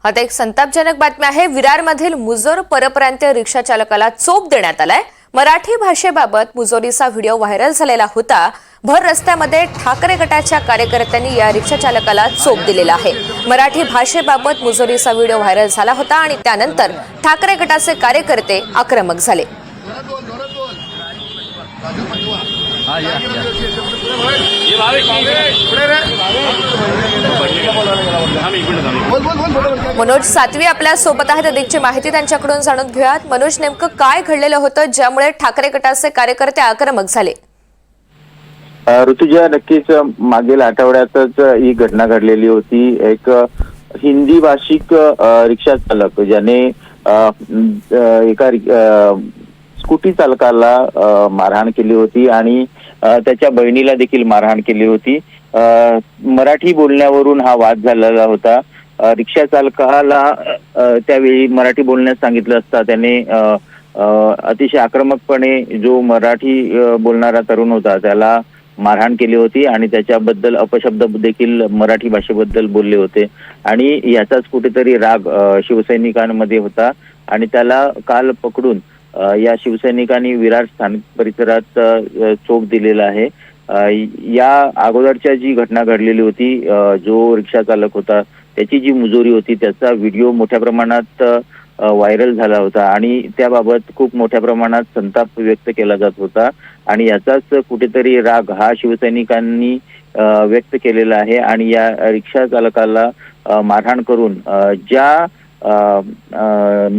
आता एक संतापजनक बातमी आहे। विरारमधील मुजोर परप्रांतीय रिक्षा चालकाला चोप देण्यात आलाय। मराठी भाषेबाबत मुजोरीचा व्हिडिओ व्हायरल झालेला होता। भर रस्त्यामध्ये ठाकरे गटाच्या कार्यकर्त्यांनी या रिक्षा चालकाला चोप दिलेला आहे। मराठी भाषेबाबत मुजोरीचा व्हिडिओ व्हायरल झाला होता आणि त्यानंतर ठाकरे गटाचे कार्यकर्ते आक्रमक झाले। मनोज सातवी आपल्या सोबत आहेत। अधिकची माहिती त्यांच्याकडून जाणून घेऊयात। मनोज, नेमकं काय घडलेलं होतं ज्यामुळे ठाकरे गटाचे कार्यकर्ते आक्रमक झाले? ऋतुजा, नक्कीच मागील आठवड्यातच ही घटना घडलेली होती। एक हिंदी भाषिक रिक्षा चालक ज्याने एका स्कूटी चालकाला मारहाण केली होती आणि त्याच्या बहिणीला देखील मारहाण केली होती। मराठी बोलण्यावरून हा वाद झालेला होता। रिक्षा चालकाला त्यावेळी मराठी बोलण्यास सांगितलं असता त्याने अतिशय आक्रमकपणे जो मराठी बोलणारा तरुण होता त्याला मारहाण केली होती आणि त्याच्याबद्दल अपशब्द देखील मराठी भाषेबद्दल बोलले होते आणि याचाच कुठेतरी राग शिवसैनिकांमध्ये होता आणि त्याला काल पकडून या शिवसैनिकांनी विरार स्थानिक परिसरात चोप दिलेला आहे। या अगोदरच्या जी घटना घडलेली होती, जो रिक्षा चालक होता त्याची जी मुजोरी होती त्याचा व्हिडिओ मोठ्या प्रमाणात व्हायरल झाला होता आणि त्याबाबत खूप मोठ्या प्रमाणात संताप व्यक्त केला जात होता आणि याचाच कुठेतरी राग हा शिवसैनिकांनी व्यक्त केलेला आहे आणि या रिक्षा चालकाला मारहाण करून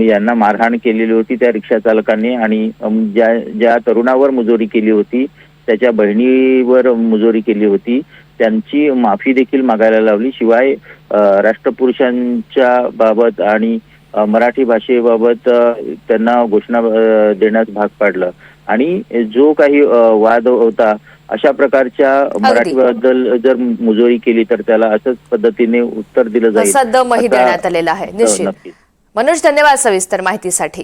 यांना मारहाण केलेली होती त्या रिक्षा चालकांनी आणि ज्या तरुणावर मुजोरी केली होती त्याच्या बहिणीवर मुजोरी केली होती त्यांची माफी देखील मागायला लावली। शिवाय राष्ट्रपुरुषांच्या बाबत आणि मराठी भाषेबाबत त्यांना घोषणा देण्यास भाग पाडलं आणि जो काही वाद होता अशा प्रकारच्या मराठीबद्दल जर मुजोरी केली तर त्याला असंच पद्धतीने उत्तर दिलं जाईल असा दमही देण्यात आलेला आहे। निश्चित मनोज, धन्यवाद सविस्तर माहितीसाठी।